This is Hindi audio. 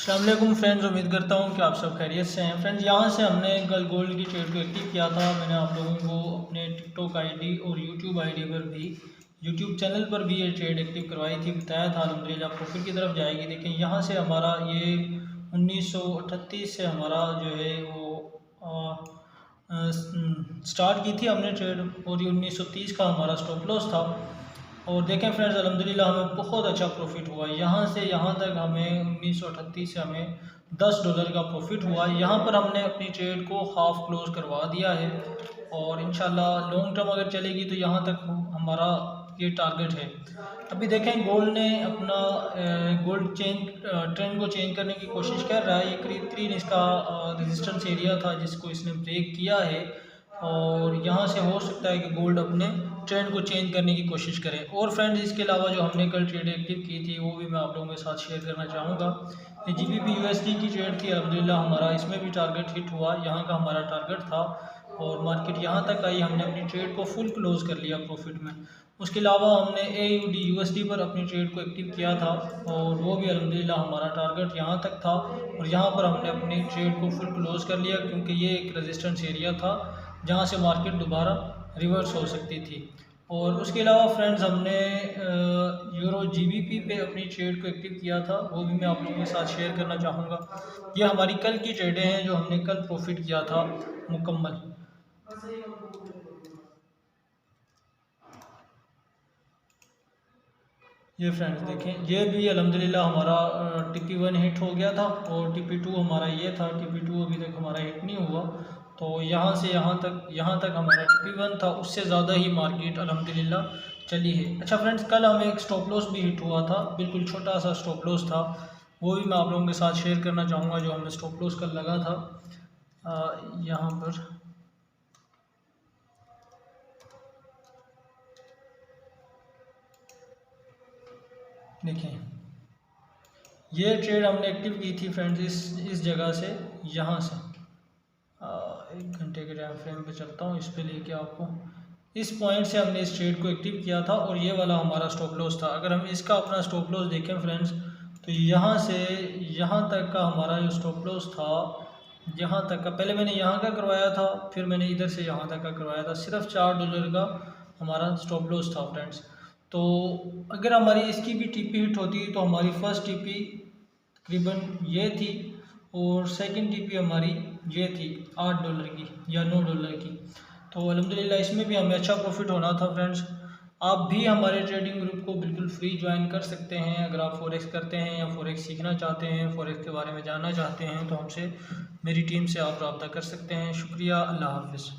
अस्सलाम वालेकुम फ्रेंड्स, उम्मीद करता हूँ कि आप सब खैरियत से हैं। फ्रेंड्स, यहाँ से हमने कल गोल्ड की ट्रेड को एक्टिव किया था। मैंने आप लोगों को अपने टिकटॉक आईडी और यूट्यूब आईडी पर भी, यूट्यूब चैनल पर भी ये ट्रेड एक्टिव करवाई थी, बताया था अल्हम्दुलिल्लाह प्रॉफिट की तरफ जाएगी। देखें यहाँ से हमारा ये 1938 से हमारा जो है वो स्टार्ट की थी हमने ट्रेड, और ये 1930 का हमारा स्टॉप लॉस था। और देखें फ्रेंड्स, अल्हम्दुलिल्लाह हमें बहुत अच्छा प्रॉफिट हुआ। यहाँ से यहाँ तक हमें 1938 से हमें $10 का प्रॉफिट हुआ। यहाँ पर हमने अपनी ट्रेड को हाफ क्लोज करवा दिया है, और इंशाल्लाह लॉन्ग टर्म अगर चलेगी तो यहाँ तक हमारा ये टारगेट है। अभी देखें गोल्ड ने अपना गोल्ड ट्रेंड को चेंज करने की कोशिश कर रहा है। ये करीब इसका रेजिस्टेंस एरिया था जिसको इसने ब्रेक किया है, और यहाँ से हो सकता है कि गोल्ड अपने ट्रेंड को चेंज करने की कोशिश करें। और फ्रेंड्स, इसके अलावा जो हमने कल ट्रेड एक्टिव की थी वो भी मैं आप लोगों के साथ शेयर करना चाहूँगा। ये GBP USD की ट्रेड थी, अल्हम्दुलिल्लाह हमारा इसमें भी टारगेट हिट हुआ। यहाँ का हमारा टारगेट था और मार्केट यहाँ तक आई, हमने अपनी ट्रेड को फुल क्लोज कर लिया प्रॉफिट में। उसके अलावा हमने AUD USD पर अपनी ट्रेड को एक्टिव किया था, और वो भी अल्हम्दुलिल्लाह हमारा टारगेट यहाँ तक था, और यहाँ पर हमने अपनी ट्रेड को फुल क्लोज कर लिया, क्योंकि ये एक रेजिस्टेंस एरिया था जहाँ से मार्केट दोबारा रिवर्स हो सकती थी। और उसके अलावा फ्रेंड्स, हमने यूरो GBP पे अपनी ट्रेड को एक्टिव किया था, वो भी मैं आप लोगों के साथ शेयर करना चाहूँगा। ये हमारी कल की ट्रेडें हैं जो हमने कल प्रॉफिट किया था मुकम्मल। ये फ्रेंड्स देखें, ये भी अल्हम्दुलिल्लाह हमारा TP1 हिट हो गया था, और TP2 हमारा ये था। TP2 अभी तक हमारा हिट नहीं हुआ, तो यहाँ से यहाँ तक हमारा TP1 था, उससे ज़्यादा ही मार्केट अल्हम्दुलिल्लाह चली है। अच्छा फ्रेंड्स, कल हमें एक स्टॉप लॉस भी हिट हुआ था, बिल्कुल छोटा सा स्टॉप लॉस था, वो भी मैं आप लोगों के साथ शेयर करना चाहूँगा। जो हमें स्टॉप लॉस कल लगा था यहाँ पर देखें, ये ट्रेड हमने एक्टिव की थी फ्रेंड्स इस जगह से, यहाँ से 1 घंटे के टाइम फ्रेम पे चलता हूँ, इस पे लेके आपको इस पॉइंट से हमने इस ट्रेड को एक्टिव किया था, और ये वाला हमारा स्टॉप लॉस था। अगर हम इसका अपना स्टॉप लॉस देखें फ्रेंड्स, तो यहाँ से यहाँ तक का हमारा जो स्टॉप लॉस था, यहाँ तक का पहले मैंने यहाँ का करवाया था, फिर मैंने इधर से यहाँ तक का करवाया था। सिर्फ $4 का हमारा स्टॉप लॉस था फ्रेंड्स। तो अगर हमारी इसकी भी TP हिट होती तो हमारी फर्स्ट TP तकरीबन ये थी, और सेकंड TP हमारी ये थी $8 की या $9 की। तो अल्हम्दुलिल्लाह इसमें भी हमें अच्छा प्रॉफिट होना था फ्रेंड्स। आप भी हमारे ट्रेडिंग ग्रुप को बिल्कुल फ्री ज्वाइन कर सकते हैं। अगर आप फॉरेक्स करते हैं या फॉरेक्स सीखना चाहते हैं, फॉरेक्स के बारे में जानना चाहते हैं, तो हमसे, मेरी टीम से आप रब्ता कर सकते हैं। शुक्रिया, अल्लाह हाफ़िज़।